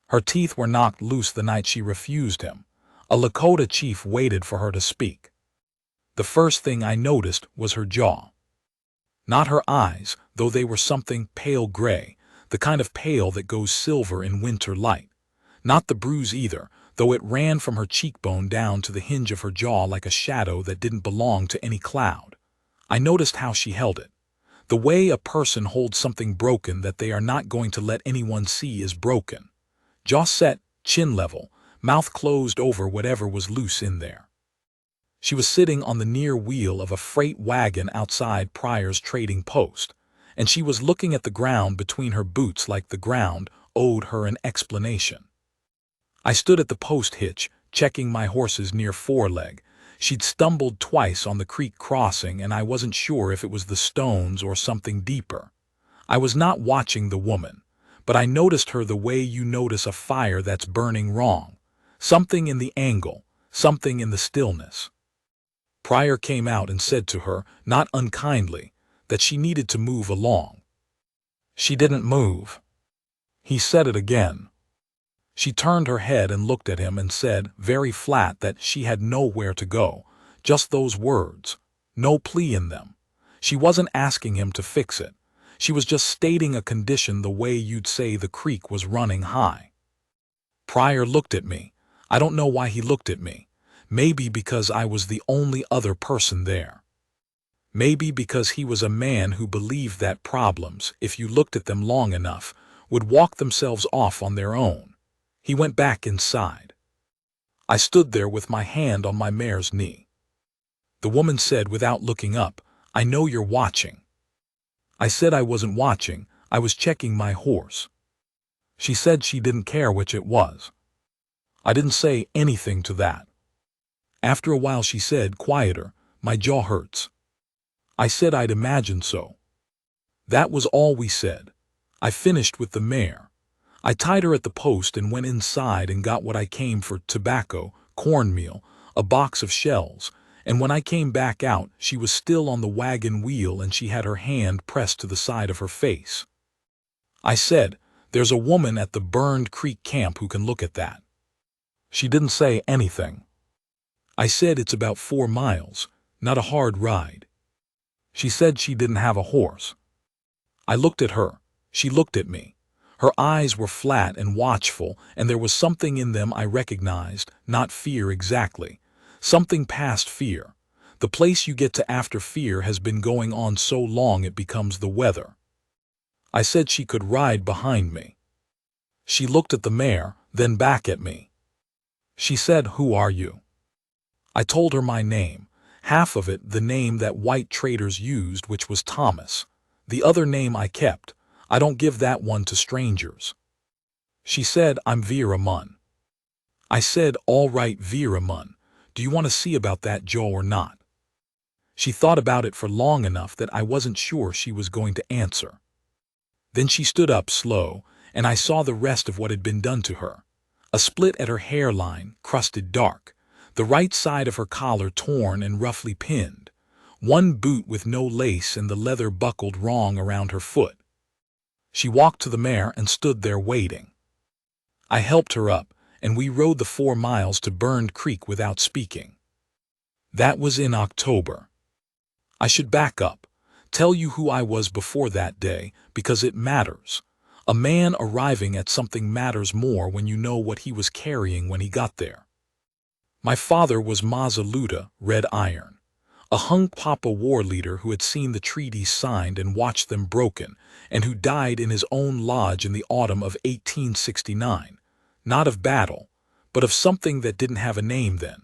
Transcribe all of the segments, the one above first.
Her teeth were knocked loose the night she refused him. A Lakota chief waited for her to speak. The first thing I noticed was her jaw. Not her eyes, though they were something pale gray, the kind of pale that goes silver in winter light. Not the bruise either, though it ran from her cheekbone down to the hinge of her jaw like a shadow that didn't belong to any cloud. I noticed how she held it. The way a person holds something broken that they are not going to let anyone see is broken. Jaw set, chin level, mouth closed over whatever was loose in there. She was sitting on the near wheel of a freight wagon outside Pryor's trading post, and she was looking at the ground between her boots like the ground owed her an explanation. I stood at the post hitch, checking my horse's near foreleg. She'd stumbled twice on the creek crossing, and I wasn't sure if it was the stones or something deeper. I was not watching the woman, but I noticed her the way you notice a fire that's burning wrong. Something in the angle, something in the stillness. Pryor came out and said to her, not unkindly, that she needed to move along. She didn't move. He said it again. She turned her head and looked at him and said, very flat, that she had nowhere to go. Just those words. No plea in them. She wasn't asking him to fix it. She was just stating a condition the way you'd say the creek was running high. Pryor looked at me. I don't know why he looked at me. Maybe because I was the only other person there. Maybe because he was a man who believed that problems, if you looked at them long enough, would walk themselves off on their own. He went back inside. I stood there with my hand on my mare's knee. The woman said without looking up, "I know you're watching." I said I wasn't watching, I was checking my horse. She said she didn't care which it was. I didn't say anything to that. After a while she said, quieter, "My jaw hurts." I said I'd imagined so. That was all we said. I finished with the mare. I tied her at the post and went inside and got what I came for: tobacco, cornmeal, a box of shells, and when I came back out, she was still on the wagon wheel and she had her hand pressed to the side of her face. I said, "There's a woman at the Burned Creek camp who can look at that." She didn't say anything. I said it's about 4 miles, not a hard ride. She said she didn't have a horse. I looked at her. She looked at me. Her eyes were flat and watchful, and there was something in them I recognized, not fear exactly. Something past fear. The place you get to after fear has been going on so long it becomes the weather. I said she could ride behind me. She looked at the mare, then back at me. She said, "Who are you?" I told her my name, half of it the name that white traders used, which was Thomas. The other name I kept. I don't give that one to strangers. She said, "I'm Vera Munn." I said, "All right, Vera Munn. Do you want to see about that jaw or not?" She thought about it for long enough that I wasn't sure she was going to answer. Then she stood up slow, and I saw the rest of what had been done to her. A split at her hairline, crusted dark. The right side of her collar torn and roughly pinned. One boot with no lace and the leather buckled wrong around her foot. She walked to the mare and stood there waiting. I helped her up, and we rode the 4 miles to Burned Creek without speaking. That was in October. I should back up, tell you who I was before that day, because it matters. A man arriving at something matters more when you know what he was carrying when he got there. My father was Mazzaluta, Red Iron. A Hunkpapa war leader who had seen the treaties signed and watched them broken, and who died in his own lodge in the autumn of 1869, not of battle, but of something that didn't have a name then.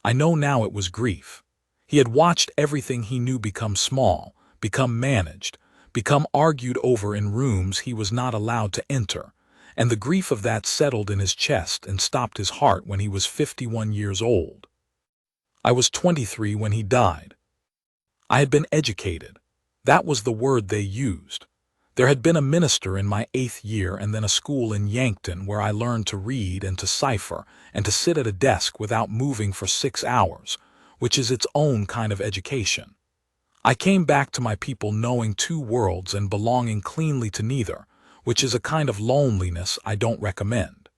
I know now it was grief. He had watched everything he knew become small, become managed, become argued over in rooms he was not allowed to enter, and the grief of that settled in his chest and stopped his heart when he was 51 years old. I was 23 when he died. I had been educated. That was the word they used. There had been a minister in my 8th year and then a school in Yankton where I learned to read and to cipher and to sit at a desk without moving for 6 hours, which is its own kind of education. I came back to my people knowing 2 worlds and belonging cleanly to neither, which is a kind of loneliness I don't recommend.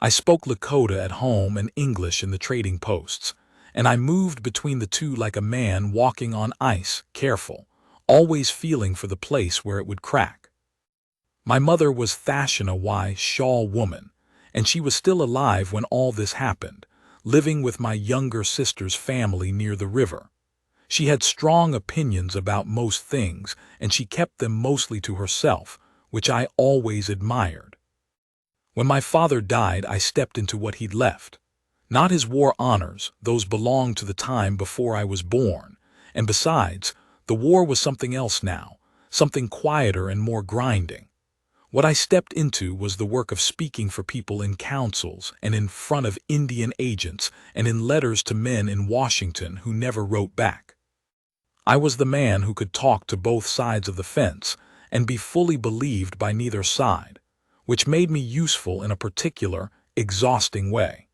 I spoke Lakota at home and English in the trading posts, and I moved between the two like a man walking on ice, careful, always feeling for the place where it would crack. My mother was Thashina Shaw woman, and she was still alive when all this happened, living with my younger sister's family near the river. She had strong opinions about most things, and she kept them mostly to herself, which I always admired. When my father died, I stepped into what he'd left. Not his war honors, those belonged to the time before I was born, and besides, the war was something else now, something quieter and more grinding. What I stepped into was the work of speaking for people in councils and in front of Indian agents and in letters to men in Washington who never wrote back. I was the man who could talk to both sides of the fence and be fully believed by neither side, which made me useful in a particular, exhausting way.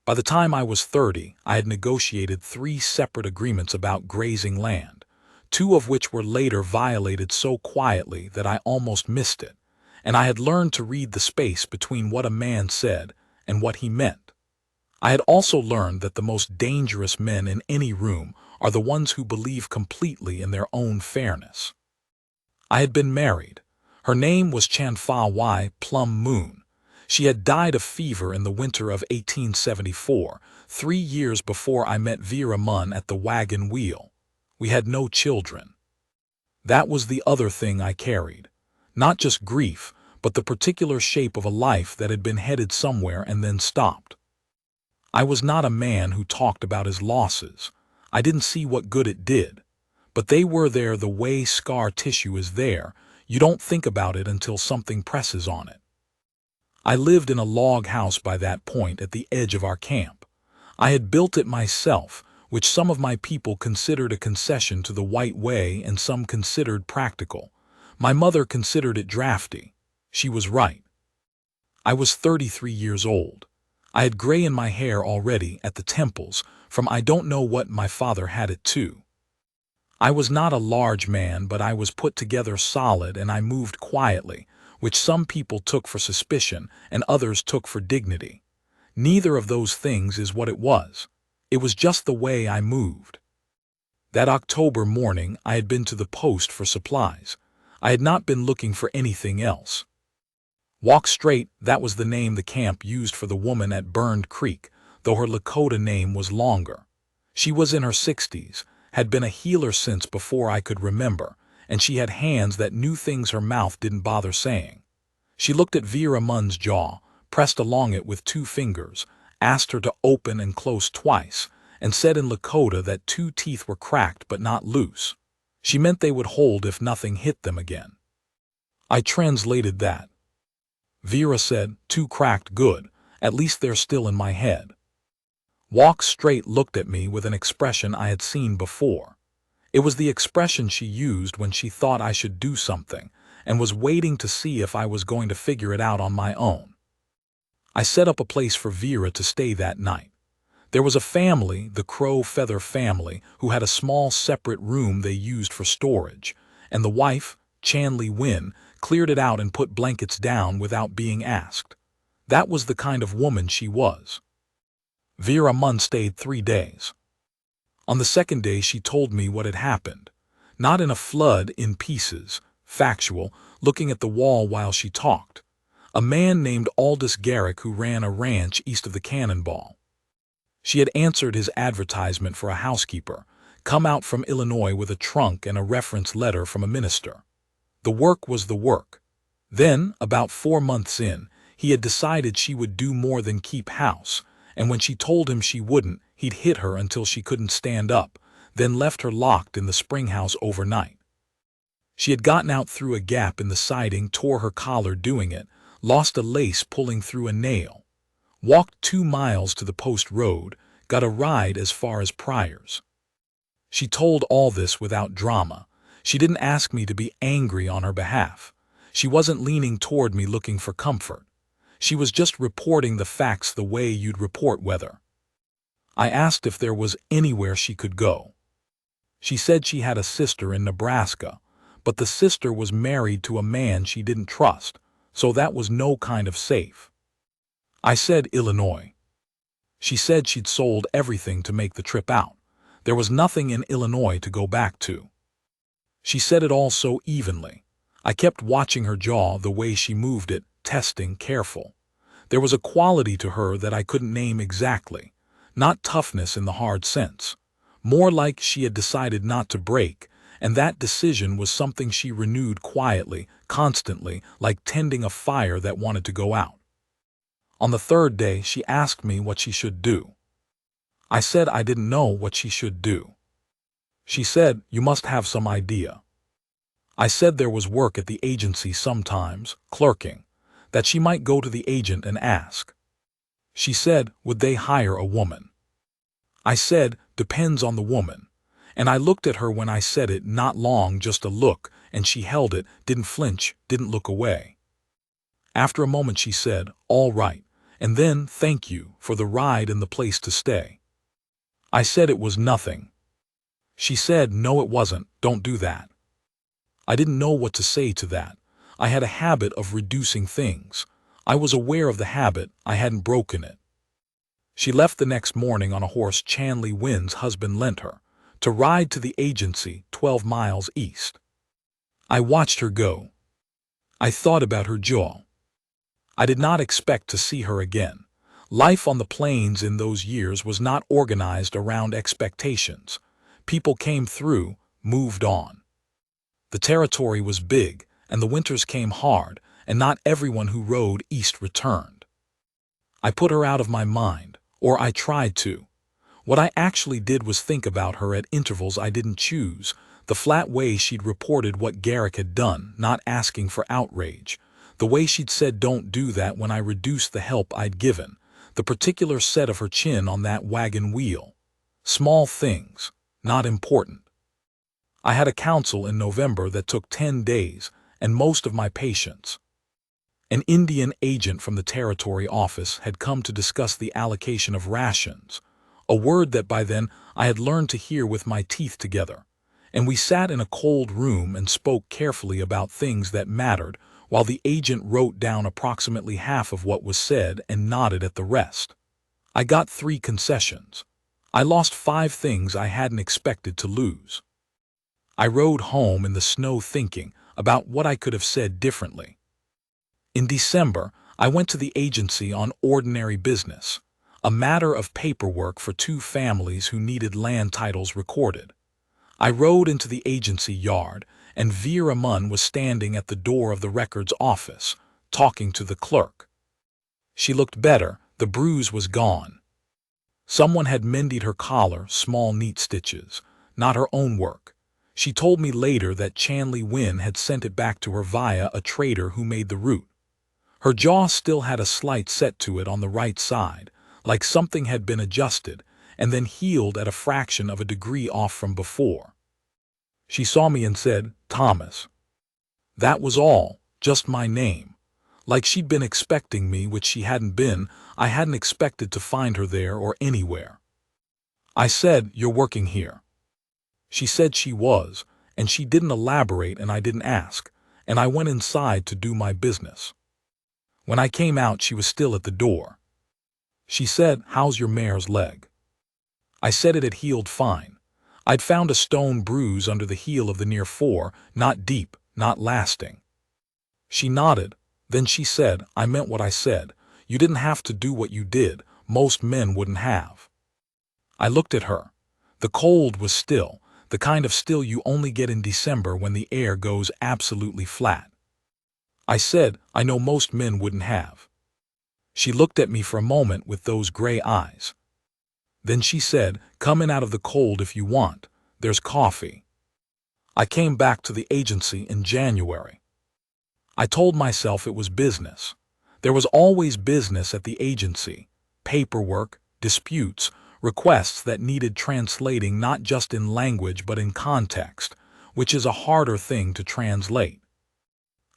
By the time I was 30, I had negotiated 3 separate agreements about grazing land, 2 of which were later violated so quietly that I almost missed it, and I had learned to read the space between what a man said and what he meant. I had also learned that the most dangerous men in any room are the ones who believe completely in their own fairness. I had been married. Her name was Chanfa Plum Moon. She had died of fever in the winter of 1874, 3 years before I met Vera Munn at the wagon wheel. We had no children. That was the other thing I carried. Not just grief, but the particular shape of a life that had been headed somewhere and then stopped. I was not a man who talked about his losses. I didn't see what good it did. But they were there the way scar tissue is there. You don't think about it until something presses on it. I lived in a log house by that point at the edge of our camp. I had built it myself, which some of my people considered a concession to the white way and some considered practical. My mother considered it drafty. She was right. I was 33 years old. I had gray in my hair already at the temples from I don't know what my father had it too. I was not a large man, but I was put together solid and I moved quietly, which some people took for suspicion and others took for dignity. Neither of those things is what it was. It was just the way I moved. That October morning I had been to the post for supplies. I had not been looking for anything else. Walk Straight, that was the name the camp used for the woman at Burned Creek, though her Lakota name was longer. She was in her 60s, had been a healer since before I could remember, and she had hands that knew things her mouth didn't bother saying. She looked at Vera Munn's jaw, pressed along it with 2 fingers, asked her to open and close twice, and said in Lakota that 2 teeth were cracked but not loose. She meant they would hold if nothing hit them again. I translated that. Vera said, 2 cracked, good, at least they're still in my head. Walk Straight looked at me with an expression I had seen before. It was the expression she used when she thought I should do something and was waiting to see if I was going to figure it out on my own. I set up a place for Vera to stay that night. There was a family, the Crow Feather family, who had a small separate room they used for storage, and the wife, Chanley Wynn, cleared it out and put blankets down without being asked. That was the kind of woman she was. Vera Munn stayed 3 days. On the 2nd day she told me what had happened. Not in a flood, in pieces, factual, looking at the wall while she talked. A man named Aldous Garrick who ran a ranch east of the Cannonball. She had answered his advertisement for a housekeeper, come out from Illinois with a trunk and a reference letter from a minister. The work was the work. Then, about 4 months in, he had decided she would do more than keep house, and when she told him she wouldn't, he'd hit her until she couldn't stand up, then left her locked in the spring house overnight. She had gotten out through a gap in the siding, tore her collar doing it, lost a lace pulling through a nail, walked 2 miles to the post road, got a ride as far as Pryor's. She told all this without drama. She didn't ask me to be angry on her behalf. She wasn't leaning toward me looking for comfort. She was just reporting the facts the way you'd report weather. I asked if there was anywhere she could go. She said she had a sister in Nebraska, but the sister was married to a man she didn't trust, so that was no kind of safe. I said Illinois. She said she'd sold everything to make the trip out. There was nothing in Illinois to go back to. She said it all so evenly. I kept watching her jaw, the way she moved it, testing, careful. There was a quality to her that I couldn't name exactly, not toughness in the hard sense. More like she had decided not to break, and that decision was something she renewed quietly, constantly, like tending a fire that wanted to go out. On the third day, she asked me what she should do. I said I didn't know what she should do. She said, "You must have some idea." I said there was work at the agency sometimes, clerking, that she might go to the agent and ask. She said, "Would they hire a woman?" I said, "Depends on the woman." And I looked at her when I said it, not long, just a look, and she held it, didn't flinch, didn't look away. After a moment she said, "All right, and then thank you for the ride and the place to stay." I said it was nothing. She said, "No, it wasn't, don't do that." I didn't know what to say to that. I had a habit of reducing things. I was aware of the habit, I hadn't broken it. She left the next morning on a horse Chanley Wynn's husband lent her, to ride to the agency 12 miles east. I watched her go. I thought about her jaw. I did not expect to see her again. Life on the plains in those years was not organized around expectations. People came through, moved on. The territory was big, and the winters came hard, and not everyone who rode east returned. I put her out of my mind, or I tried to. What I actually did was think about her at intervals I didn't choose, the flat way she'd reported what Garrick had done, not asking for outrage, the way she'd said don't do that when I reduced the help I'd given, the particular set of her chin on that wagon wheel. Small things, not important. I had a council in November that took 10 days, and most of my patience. An Indian agent from the territory office had come to discuss the allocation of rations, a word that by then I had learned to hear with my teeth together, and we sat in a cold room and spoke carefully about things that mattered while the agent wrote down approximately half of what was said and nodded at the rest. I got 3 concessions. I lost 5 things I hadn't expected to lose. I rode home in the snow thinking about what I could have said differently. In December, I went to the agency on ordinary business, a matter of paperwork for 2 families who needed land titles recorded. I rode into the agency yard, and Vera Munn was standing at the door of the records office, talking to the clerk. She looked better, the bruise was gone. Someone had mended her collar, small neat stitches, not her own work. She told me later that Chanley Wynn had sent it back to her via a trader who made the route. Her jaw still had a slight set to it on the right side, like something had been adjusted, and then healed at a fraction of a degree off from before. She saw me and said, "Thomas." That was all, just my name. Like she'd been expecting me, which she hadn't been. I hadn't expected to find her there or anywhere. I said, "You're working here." She said she was, and she didn't elaborate and I didn't ask, and I went inside to do my business. When I came out, she was still at the door. She said, "How's your mare's leg?" I said it had healed fine. I'd found a stone bruise under the heel of the near fore, not deep, not lasting. She nodded. Then she said, "I meant what I said. You didn't have to do what you did. Most men wouldn't have." I looked at her. The cold was still, the kind of still you only get in December when the air goes absolutely flat. I said, "I know most men wouldn't have." She looked at me for a moment with those gray eyes. Then she said, "Come in out of the cold if you want. There's coffee." I came back to the agency in January. I told myself it was business. There was always business at the agency, paperwork, disputes, requests that needed translating not just in language but in context, which is a harder thing to translate.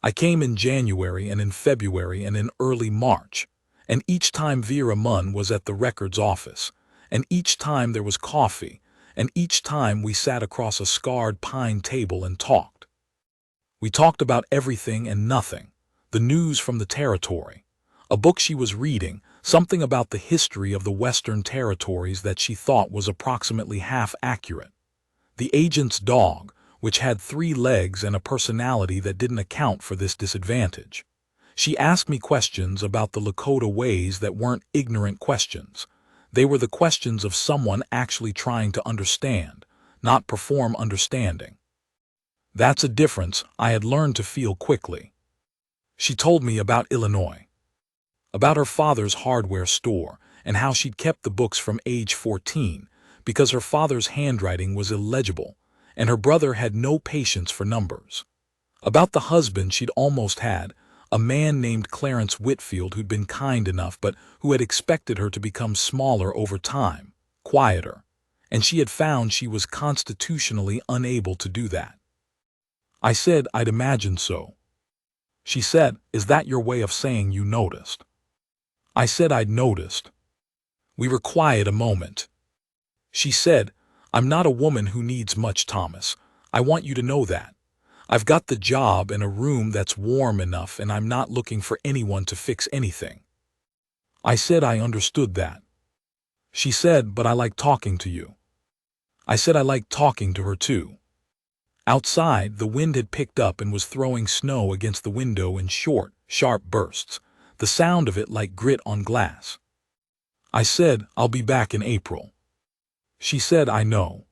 I came in January and in February and in early March, and each time Vera Munn was at the records office, and each time there was coffee, and each time we sat across a scarred pine table and talked. We talked about everything and nothing, the news from the territory, a book she was reading, something about the history of the Western territories that she thought was approximately half accurate, the agent's dog, which had 3 legs and a personality that didn't account for this disadvantage. She asked me questions about the Lakota ways that weren't ignorant questions. They were the questions of someone actually trying to understand, not perform understanding. That's a difference I had learned to feel quickly. She told me about Illinois, about her father's hardware store and how she'd kept the books from age 14 because her father's handwriting was illegible and her brother had no patience for numbers. About the husband she'd almost had, a man named Clarence Whitfield who'd been kind enough but who had expected her to become smaller over time, quieter, and she had found she was constitutionally unable to do that. I said I'd imagined so. She said, "Is that your way of saying you noticed?" I said I'd noticed. We were quiet a moment. She said, "I'm not a woman who needs much, Thomas. I want you to know that. I've got the job and a room that's warm enough and I'm not looking for anyone to fix anything." I said I understood that. She said, "But I like talking to you." I said I liked talking to her too. Outside, the wind had picked up and was throwing snow against the window in short, sharp bursts, the sound of it like grit on glass. I said, "I'll be back in April." She said, "I know."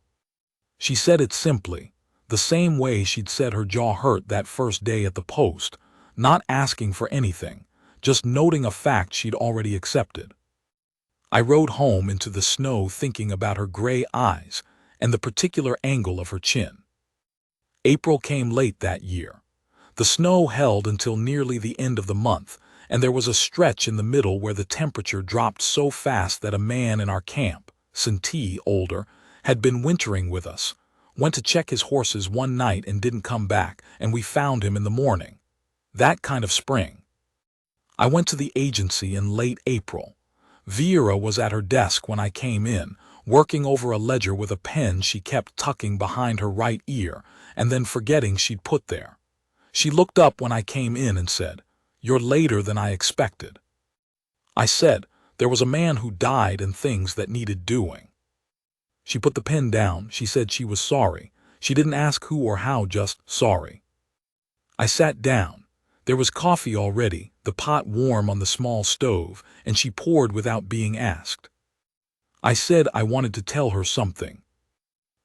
She said it simply, the same way she'd said her jaw hurt that first day at the post, not asking for anything, just noting a fact she'd already accepted. I rode home into the snow thinking about her gray eyes and the particular angle of her chin. April came late that year. The snow held until nearly the end of the month, and there was a stretch in the middle where the temperature dropped so fast that a man in our camp, Santee, older, had been wintering with us, went to check his horses one night and didn't come back, and we found him in the morning. That kind of spring. I went to the agency in late April. Vera was at her desk when I came in, working over a ledger with a pen she kept tucking behind her right ear and then forgetting she'd put there. She looked up when I came in and said, "You're later than I expected." I said, "There was a man who died and things that needed doing." She put the pen down. She said she was sorry. She didn't ask who or how, just sorry. I sat down. There was coffee already, the pot warm on the small stove, and she poured without being asked. I said I wanted to tell her something.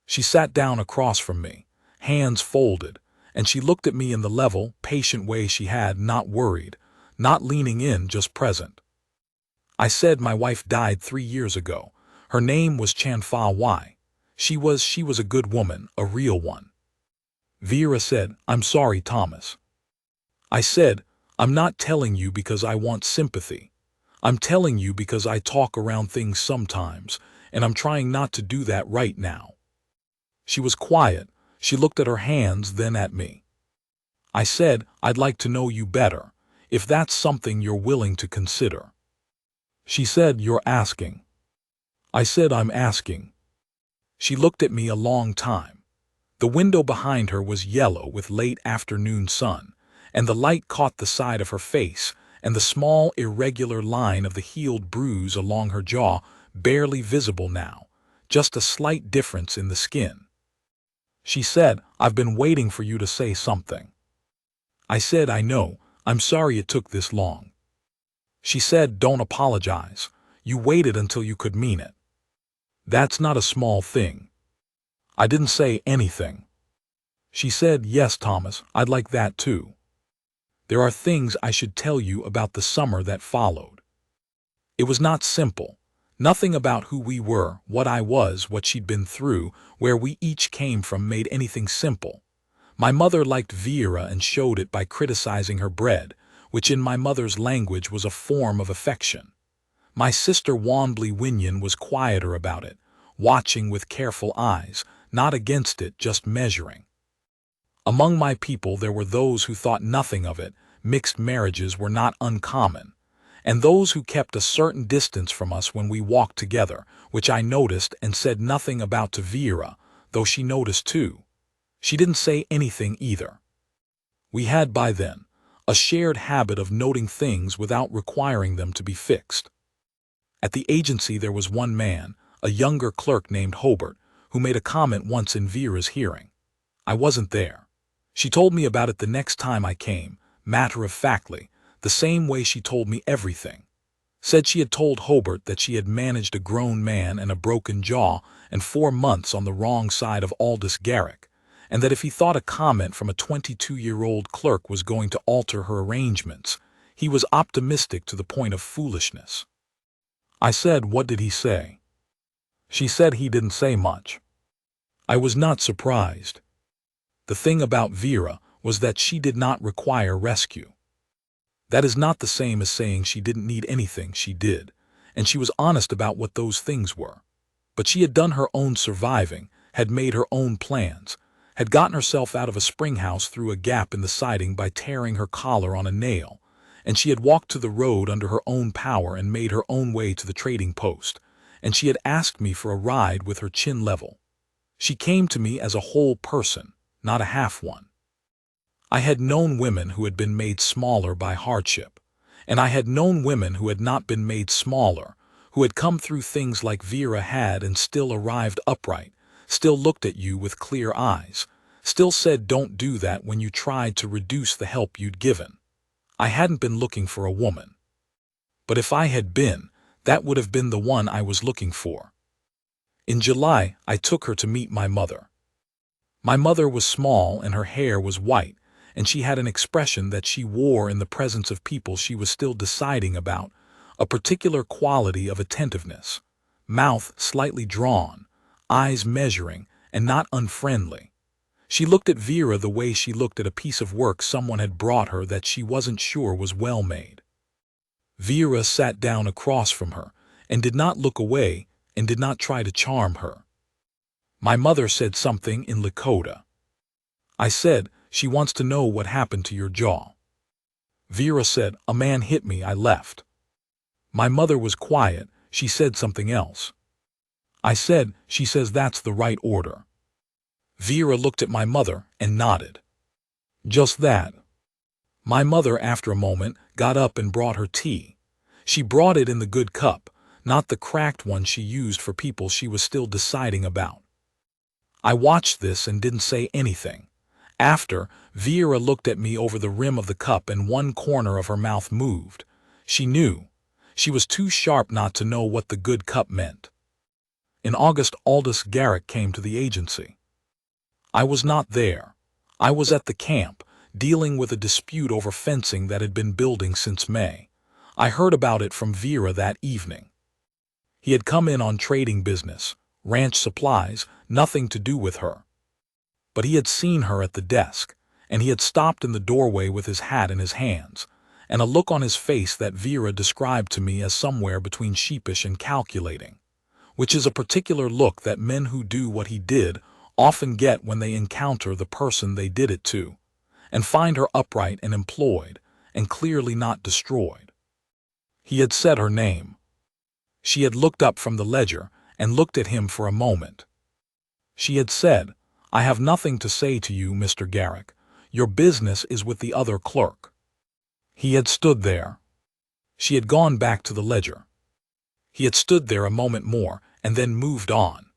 She sat down across from me, hands folded, and she looked at me in the level, patient way she had, not worried, not leaning in, just present. I said my wife died 3 years ago. Her name was Chanfa Y. She was a good woman, a real one. Vera said, "I'm sorry, Thomas." I said, "I'm not telling you because I want sympathy. I'm telling you because I talk around things sometimes, and I'm trying not to do that right now." She was quiet. She looked at her hands, then at me. I said, "I'd like to know you better, if that's something you're willing to consider." She said, "You're asking." I said, "I'm asking." She looked at me a long time. The window behind her was yellow with late afternoon sun, and the light caught the side of her face and the small, irregular line of the healed bruise along her jaw, barely visible now, just a slight difference in the skin. She said, "I've been waiting for you to say something." I said, "I know. I'm sorry it took this long." She said, "Don't apologize. You waited until you could mean it. That's not a small thing." I didn't say anything. She said, "Yes, Thomas, I'd like that too. There are things I should tell you about the summer that followed." It was not simple. Nothing about who we were, what I was, what she'd been through, where we each came from made anything simple. My mother liked Vera and showed it by criticizing her bread, which in my mother's language was a form of affection. My sister Wanblee Winyan was quieter about it, watching with careful eyes, not against it, just measuring. Among my people there were those who thought nothing of it, mixed marriages were not uncommon, and those who kept a certain distance from us when we walked together, which I noticed and said nothing about to Vera, though she noticed too. She didn't say anything either. We had by then a shared habit of noting things without requiring them to be fixed. At the agency there was one man, a younger clerk named Hobart, who made a comment once in Vera's hearing. I wasn't there. She told me about it the next time I came, matter-of-factly, the same way she told me everything. Said she had told Hobart that she had managed a grown man and a broken jaw and 4 months on the wrong side of Aldous Garrick, and that if he thought a comment from a 22-year-old clerk was going to alter her arrangements, he was optimistic to the point of foolishness. I said, "What did he say?" She said he didn't say much. I was not surprised. The thing about Vera was that she did not require rescue. That is not the same as saying she didn't need anything. She did, and she was honest about what those things were. But she had done her own surviving, had made her own plans, had gotten herself out of a spring house through a gap in the siding by tearing her collar on a nail, and she had walked to the road under her own power and made her own way to the trading post, and she had asked me for a ride with her chin level. She came to me as a whole person, not a half one. I had known women who had been made smaller by hardship, and I had known women who had not been made smaller, who had come through things like Vera had and still arrived upright, still looked at you with clear eyes, still said don't do that when you tried to reduce the help you'd given. I hadn't been looking for a woman. But if I had been, that would have been the one I was looking for. In July, I took her to meet my mother. My mother was small and her hair was white, and she had an expression that she wore in the presence of people she was still deciding about, a particular quality of attentiveness, mouth slightly drawn, eyes measuring, and not unfriendly. She looked at Vera the way she looked at a piece of work someone had brought her that she wasn't sure was well made. Vera sat down across from her, and did not look away, and did not try to charm her. My mother said something in Lakota. I said, "She wants to know what happened to your jaw." Vera said, "A man hit me, I left." My mother was quiet, she said something else. I said, "She says that's the right order." Vera looked at my mother and nodded. Just that. My mother, after a moment, got up and brought her tea. She brought it in the good cup, not the cracked one she used for people she was still deciding about. I watched this and didn't say anything. After, Vera looked at me over the rim of the cup and one corner of her mouth moved. She knew. She was too sharp not to know what the good cup meant. In August, Aldous Garrick came to the agency. I was not there. I was at the camp, dealing with a dispute over fencing that had been building since May. I heard about it from Vera that evening. He had come in on trading business, ranch supplies, nothing to do with her. But he had seen her at the desk, and he had stopped in the doorway with his hat in his hands, and a look on his face that Vera described to me as somewhere between sheepish and calculating, which is a particular look that men who do what he did often get when they encounter the person they did it to, and find her upright and employed, and clearly not destroyed. He had said her name. She had looked up from the ledger and looked at him for a moment. She had said, "I have nothing to say to you, Mr. Garrick. Your business is with the other clerk." He had stood there. She had gone back to the ledger. He had stood there a moment more and then moved on.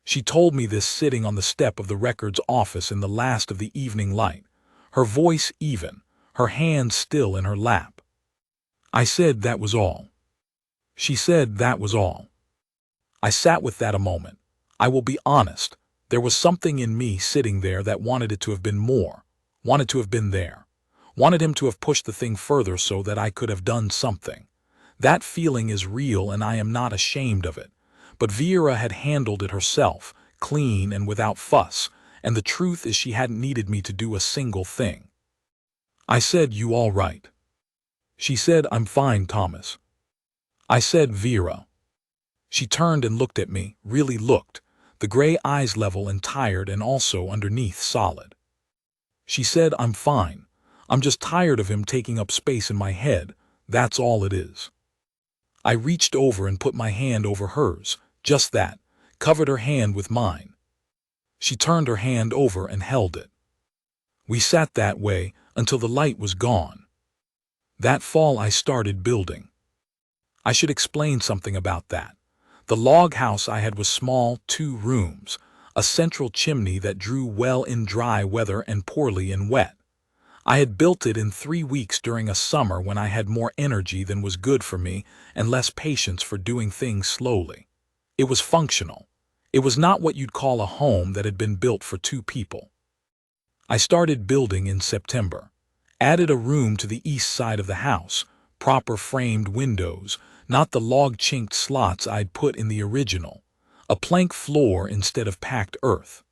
She told me this sitting on the step of the records office in the last of the evening light, her voice even, her hands still in her lap. I said that was all. She said that was all. I sat with that a moment. I will be honest, there was something in me sitting there that wanted it to have been more, wanted to have been there, wanted him to have pushed the thing further so that I could have done something. That feeling is real and I am not ashamed of it. But Vera had handled it herself, clean and without fuss, and the truth is she hadn't needed me to do a single thing. I said, "You all right?" She said, "I'm fine, Thomas." I said, "Vera." She turned and looked at me, really looked, the gray eyes level and tired and also underneath solid. She said, "I'm fine. I'm just tired of him taking up space in my head, that's all it is." I reached over and put my hand over hers, just that, covered her hand with mine. She turned her hand over and held it. We sat that way until the light was gone. That fall I started building. I should explain something about that. The log house I had was small, 2 rooms, a central chimney that drew well in dry weather and poorly in wet. I had built it in 3 weeks during a summer when I had more energy than was good for me and less patience for doing things slowly. It was functional. It was not what you'd call a home that had been built for 2 people. I started building in September. Added a room to the east side of the house, proper framed windows, not the log-chinked slots I'd put in the original, a plank floor instead of packed earth.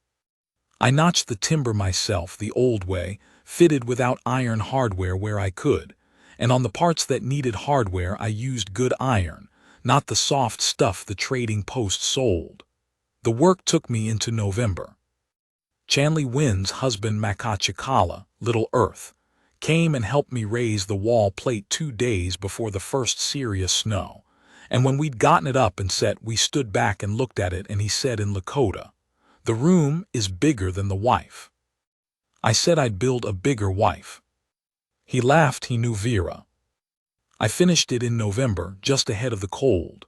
I notched the timber myself the old way, fitted without iron hardware where I could, and on the parts that needed hardware I used good iron, not the soft stuff the trading post sold. The work took me into November. Chanley Wynn's husband Makachikala, Little Earth, came and helped me raise the wall plate 2 days before the first serious snow, and when we'd gotten it up and set we stood back and looked at it and he said in Lakota, "The room is bigger than the wife." I said I'd build a bigger wife. He laughed, he knew Vera. I finished it in November, just ahead of the cold.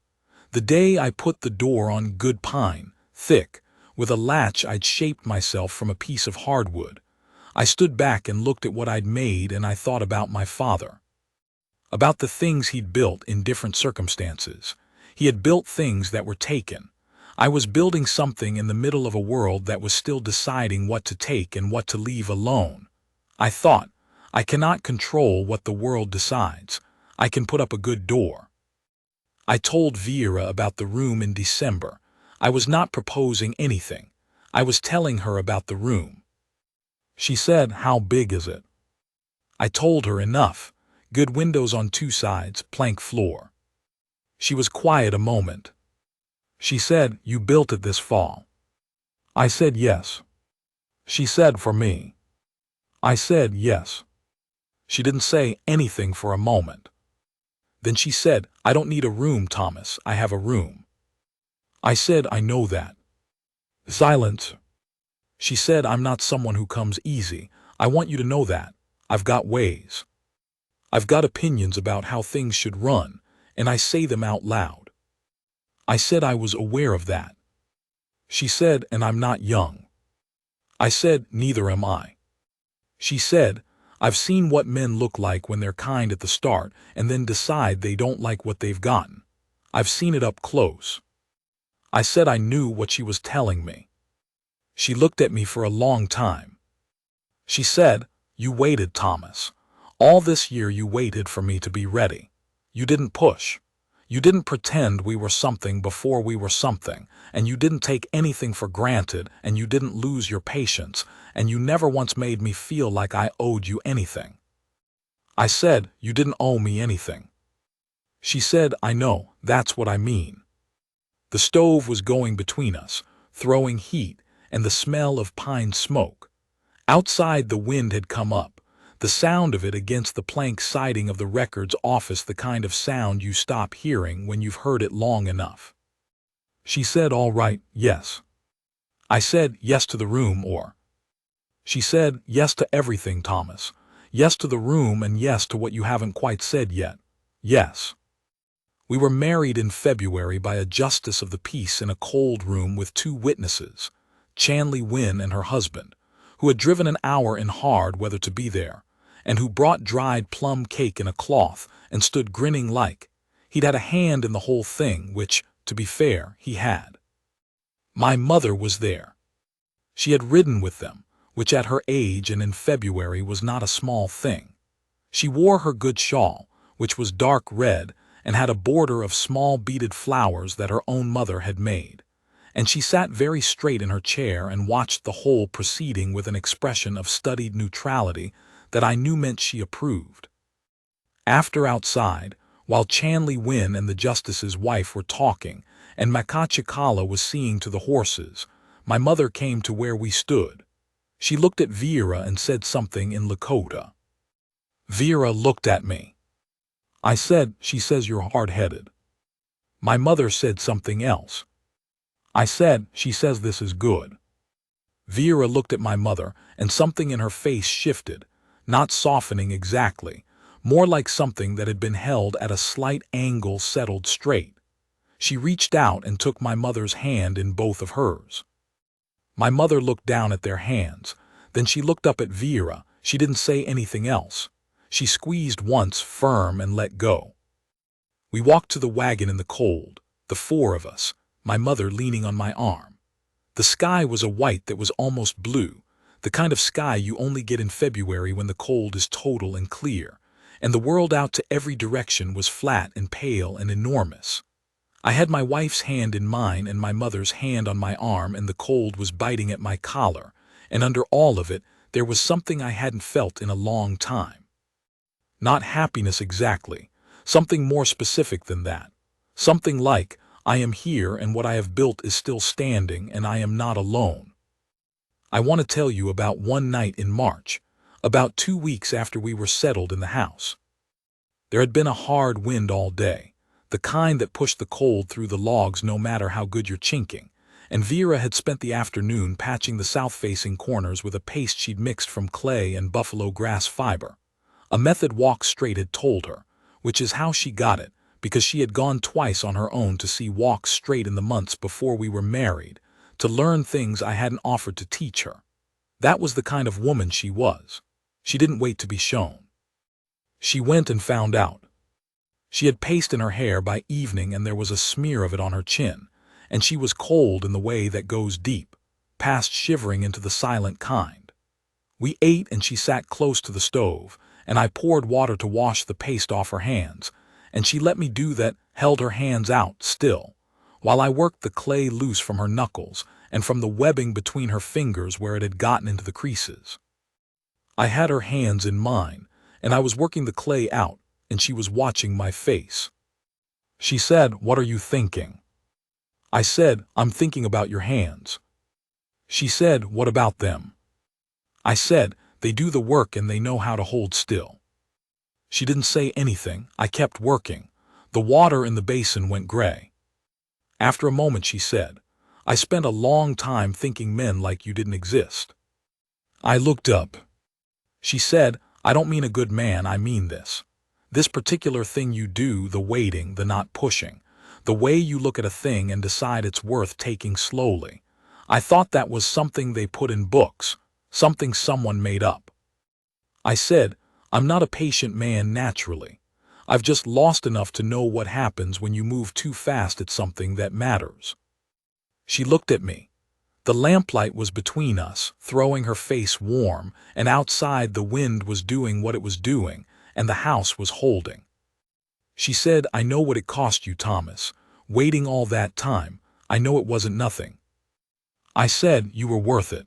The day I put the door on good pine, thick, with a latch I'd shaped myself from a piece of hardwood. I stood back and looked at what I'd made and I thought about my father. About the things he'd built in different circumstances. He had built things that were taken. I was building something in the middle of a world that was still deciding what to take and what to leave alone. I thought, I cannot control what the world decides. I can put up a good door. I told Vera about the room in December. I was not proposing anything. I was telling her about the room. She said, "How big is it?" I told her enough. Good windows on 2 sides, plank floor. She was quiet a moment. She said, "You built it this fall." I said yes. She said, "For me?" I said yes. She didn't say anything for a moment. Then she said, "I don't need a room, Thomas. I have a room." I said, "I know that." Silence. She said, "I'm not someone who comes easy. I want you to know that. I've got ways. I've got opinions about how things should run, and I say them out loud." I said I was aware of that. She said, "And I'm not young." I said, "Neither am I." She said, "I've seen what men look like when they're kind at the start and then decide they don't like what they've gotten. I've seen it up close." I said I knew what she was telling me. She looked at me for a long time. She said, "You waited, Thomas. All this year you waited for me to be ready. You didn't push. You didn't pretend we were something before we were something, and you didn't take anything for granted, and you didn't lose your patience, and you never once made me feel like I owed you anything." I said, "You didn't owe me anything." She said, "I know, that's what I mean." The stove was going between us, throwing heat, and the smell of pine smoke. Outside the wind had come up, the sound of it against the plank siding of the records office, the kind of sound you stop hearing when you've heard it long enough. She said, "All right, yes." I said, "Yes to the room, or?" She said, "Yes to everything, Thomas. Yes to the room and yes to what you haven't quite said yet. Yes." We were married in February by a justice of the peace in a cold room with 2 witnesses, Chanley Wynn and her husband, who had driven an hour in hard weather to be there, and who brought dried plum cake in a cloth and stood grinning like he'd had a hand in the whole thing, which, to be fair, he had. My mother was there. She had ridden with them, which at her age and in February was not a small thing. She wore her good shawl, which was dark red and had a border of small beaded flowers that her own mother had made, and she sat very straight in her chair and watched the whole proceeding with an expression of studied neutrality that I knew meant she approved. After outside, while Chanley Wynn and the justice's wife were talking, and Makachikala was seeing to the horses, my mother came to where we stood. She looked at Vera and said something in Lakota. Vera looked at me. I said, "She says you're hard-headed." My mother said something else. I said, "She says this is good." Vera looked at my mother, and something in her face shifted, not softening exactly, more like something that had been held at a slight angle settled straight. She reached out and took my mother's hand in both of hers. My mother looked down at their hands. Then she looked up at Vera. She didn't say anything else. She squeezed once, firm, and let go. We walked to the wagon in the cold, the four of us, my mother leaning on my arm. The sky was a white that was almost blue, the kind of sky you only get in February when the cold is total and clear, and the world out to every direction was flat and pale and enormous. I had my wife's hand in mine and my mother's hand on my arm, and the cold was biting at my collar, and under all of it, there was something I hadn't felt in a long time. Not happiness exactly, something more specific than that. Something like, I am here and what I have built is still standing and I am not alone. I want to tell you about one night in March, about 2 weeks after we were settled in the house. There had been a hard wind all day, the kind that pushed the cold through the logs no matter how good you're chinking, and Vera had spent the afternoon patching the south-facing corners with a paste she'd mixed from clay and buffalo grass fiber. A method Walk Straight had told her, which is how she got it, because she had gone twice on her own to see Walk Straight in the months before we were married, to learn things I hadn't offered to teach her. That was the kind of woman she was. She didn't wait to be shown. She went and found out. She had paste in her hair by evening and there was a smear of it on her chin, and she was cold in the way that goes deep, past shivering into the silent kind. We ate and she sat close to the stove, and I poured water to wash the paste off her hands, and she let me do that, held her hands out still, while I worked the clay loose from her knuckles and from the webbing between her fingers where it had gotten into the creases. I had her hands in mine, and I was working the clay out, and she was watching my face. She said, "What are you thinking?" I said, "I'm thinking about your hands." She said, "What about them?" I said, "They do the work and they know how to hold still." She didn't say anything. I kept working. The water in the basin went gray. After a moment she said, "I spent a long time thinking men like you didn't exist." I looked up. She said, "I don't mean a good man, I mean this. This particular thing you do, the waiting, the not pushing, the way you look at a thing and decide it's worth taking slowly. I thought that was something they put in books, something someone made up." I said, "I'm not a patient man naturally. I've just lost enough to know what happens when you move too fast at something that matters." She looked at me. The lamplight was between us, throwing her face warm, and outside the wind was doing what it was doing, and the house was holding. She said, "I know what it cost you, Thomas. Waiting all that time, I know it wasn't nothing." I said, "You were worth it."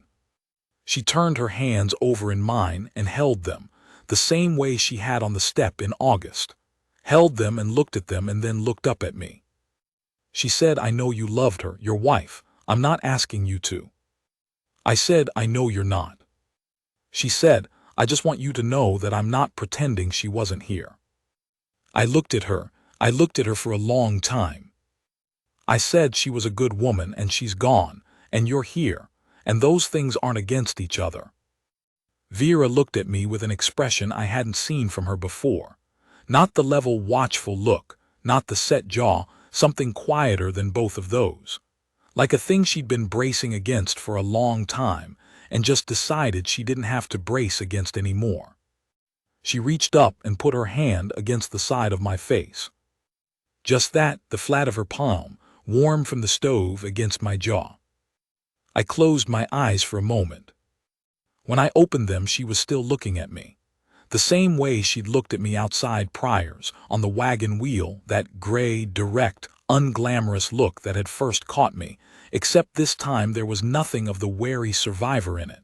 She turned her hands over in mine and held them, the same way she had on the step in August. Held them and looked at them and then looked up at me. She said, "I know you loved her, your wife. I'm not asking you to." I said, "I know you're not." She said, "I just want you to know that I'm not pretending she wasn't here." I looked at her. I looked at her for a long time. I said, "She was a good woman and she's gone, and you're here, and those things aren't against each other." Vera looked at me with an expression I hadn't seen from her before. Not the level, watchful look, not the set jaw, something quieter than both of those. Like a thing she'd been bracing against for a long time, and just decided she didn't have to brace against anymore. She reached up and put her hand against the side of my face. Just that, the flat of her palm, warm from the stove, against my jaw. I closed my eyes for a moment. When I opened them, she was still looking at me. The same way she'd looked at me outside Pryor's, on the wagon wheel, that gray, direct, unglamorous look that had first caught me, except this time there was nothing of the wary survivor in it.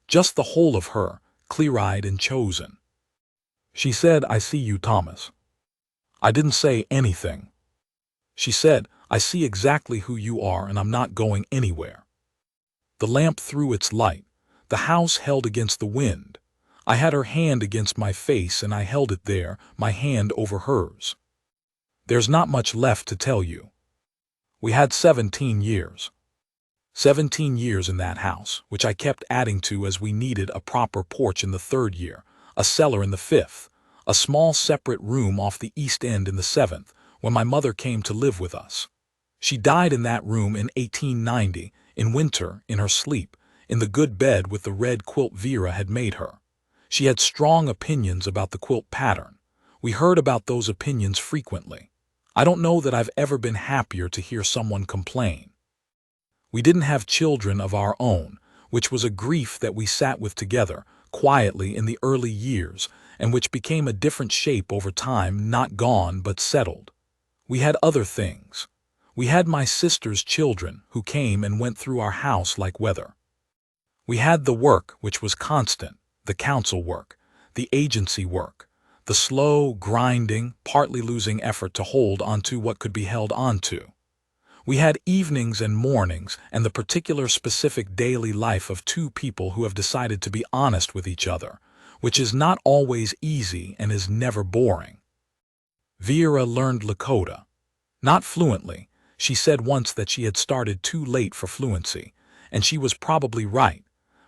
Just the whole of her, clear-eyed and chosen. She said, "I see you, Thomas." I didn't say anything. She said, "I see exactly who you are and I'm not going anywhere." The lamp threw its light. The house held against the wind. I had her hand against my face and I held it there, my hand over hers. "There's not much left to tell you. We had 17 years. 17 years in that house, which I kept adding to as we needed a proper porch in the 3rd year, a cellar in the 5th, a small separate room off the east end in the 7th, when my mother came to live with us. She died in that room in 1890, in winter, in her sleep, in the good bed with the red quilt Vera had made her. She had strong opinions about the quilt pattern. We heard about those opinions frequently. I don't know that I've ever been happier to hear someone complain. We didn't have children of our own, which was a grief that we sat with together, quietly in the early years, and which became a different shape over time, not gone but settled. We had other things. We had my sister's children, who came and went through our house like weather. We had the work, which was constant, the council work, the agency work, the slow, grinding, partly losing effort to hold onto what could be held onto. We had evenings and mornings and the particular specific daily life of two people who have decided to be honest with each other, which is not always easy and is never boring. Vera learned Lakota. Not fluently. She said once that she had started too late for fluency, and she was probably right,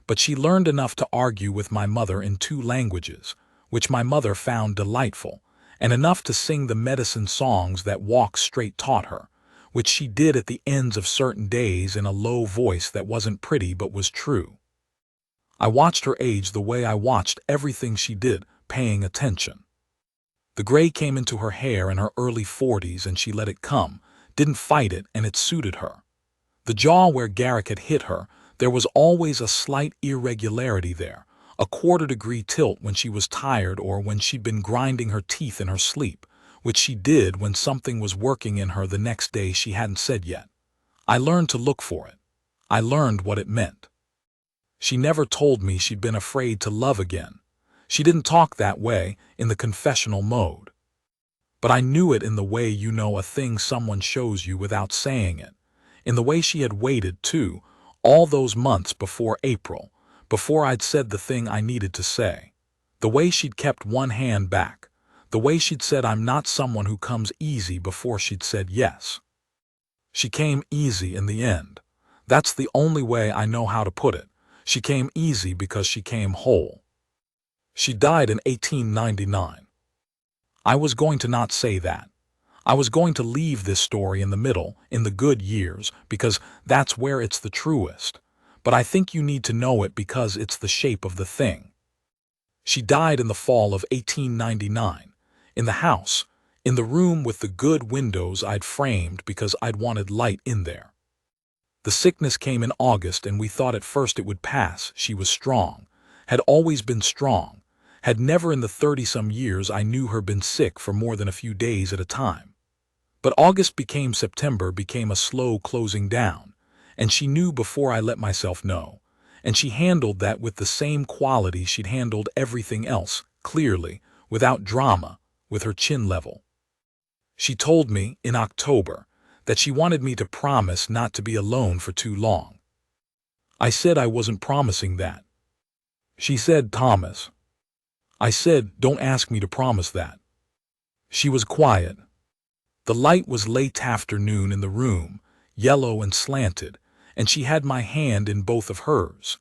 but she learned enough to argue with my mother in 2 languages, which my mother found delightful, and enough to sing the medicine songs that Walk Straight taught her, which she did at the ends of certain days in a low voice that wasn't pretty but was true. I watched her age the way I watched everything she did, paying attention. The gray came into her hair in her early 40s and she let it come, didn't fight it, and it suited her. The jaw where Garrick had hit her, there was always a slight irregularity there, a 1/4-degree tilt when she was tired or when she'd been grinding her teeth in her sleep, which she did when something was working in her the next day she hadn't said yet. I learned to look for it. I learned what it meant. She never told me she'd been afraid to love again. She didn't talk that way, in the confessional mode. But I knew it in the way you know a thing someone shows you without saying it, in the way she had waited, too, all those months before April, before I'd said the thing I needed to say, the way she'd kept one hand back, the way she'd said I'm not someone who comes easy before she'd said yes. She came easy in the end. That's the only way I know how to put it. She came easy because she came whole. She died in 1899. I was going to not say that. I was going to leave this story in the middle, in the good years, because that's where it's the truest. But I think you need to know it because it's the shape of the thing. She died in the fall of 1899, in the house, in the room with the good windows I'd framed because I'd wanted light in there. The sickness came in August and we thought at first it would pass. She was strong, had always been strong, had never in the 30-some years I knew her been sick for more than a few days at a time. But August became September, became a slow closing down, and she knew before I let myself know, and she handled that with the same quality she'd handled everything else, clearly, without drama, with her chin level. She told me, in October, that she wanted me to promise not to be alone for too long. I said I wasn't promising that. She said, "Thomas." I said, "Don't ask me to promise that." She was quiet. The light was late afternoon in the room, yellow and slanted, and she had my hand in both of hers.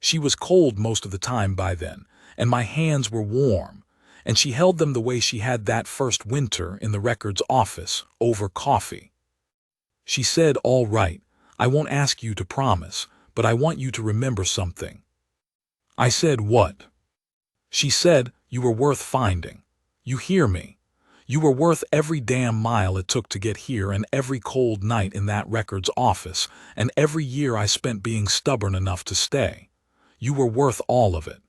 She was cold most of the time by then, and my hands were warm, and she held them the way she had that first winter in the records office, over coffee. She said, "All right, I won't ask you to promise, but I want you to remember something." I said, "What?" She said, "You were worth finding. You hear me? You were worth every damn mile it took to get here and every cold night in that records office and every year I spent being stubborn enough to stay. You were worth all of it."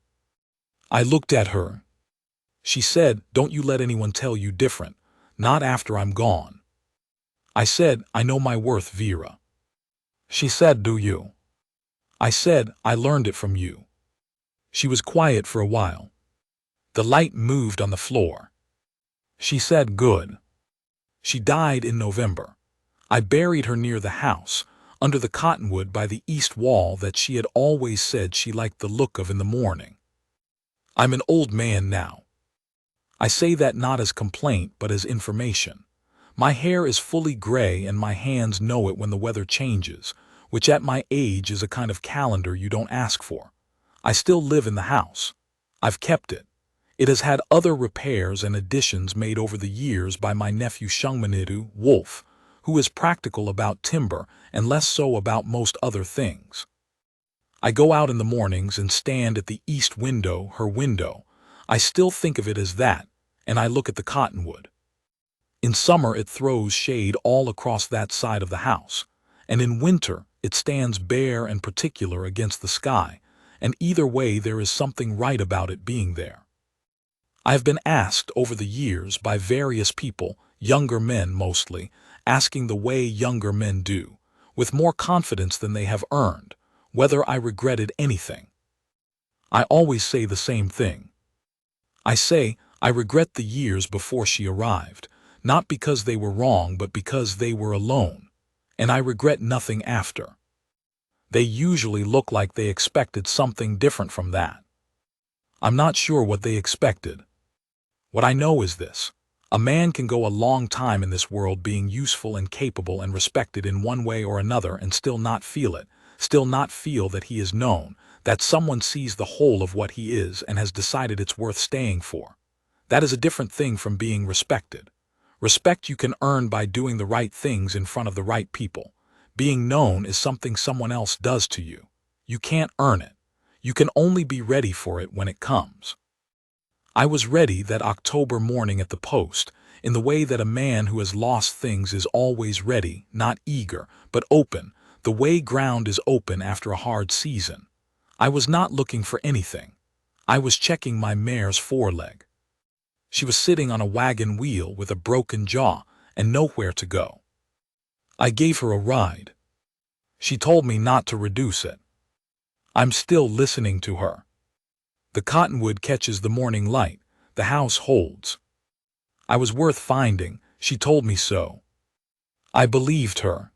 I looked at her. She said, "Don't you let anyone tell you different, not after I'm gone." I said, "I know my worth, Vera." She said, "Do you?" I said, "I learned it from you." She was quiet for a while. The light moved on the floor. She said, "Good." She died in November. I buried her near the house, under the cottonwood by the east wall that she had always said she liked the look of in the morning. I'm an old man now. I say that not as complaint but as information. My hair is fully gray and my hands know it when the weather changes, which at my age is a kind of calendar you don't ask for. I still live in the house. I've kept it. It has had other repairs and additions made over the years by my nephew Shungmanidu, Wolf, who is practical about timber and less so about most other things. I go out in the mornings and stand at the east window, her window. I still think of it as that, and I look at the cottonwood. In summer it throws shade all across that side of the house, and in winter it stands bare and particular against the sky, and either way there is something right about it being there. I have been asked over the years by various people, younger men mostly, asking the way younger men do, with more confidence than they have earned, whether I regretted anything. I always say the same thing. I say, I regret the years before she arrived, not because they were wrong but because they were alone, and I regret nothing after. They usually look like they expected something different from that. I'm not sure what they expected. What I know is this: a man can go a long time in this world being useful and capable and respected in one way or another and still not feel it, still not feel that he is known, that someone sees the whole of what he is and has decided it's worth staying for. That is a different thing from being respected. Respect you can earn by doing the right things in front of the right people. Being known is something someone else does to you. You can't earn it. You can only be ready for it when it comes. I was ready that October morning at the post, in the way that a man who has lost things is always ready, not eager, but open, the way ground is open after a hard season. I was not looking for anything. I was checking my mare's foreleg. She was sitting on a wagon wheel with a broken jaw and nowhere to go. I gave her a ride. She told me not to reduce it. I'm still listening to her. The cottonwood catches the morning light, the house holds. I was worth finding, she told me so. I believed her.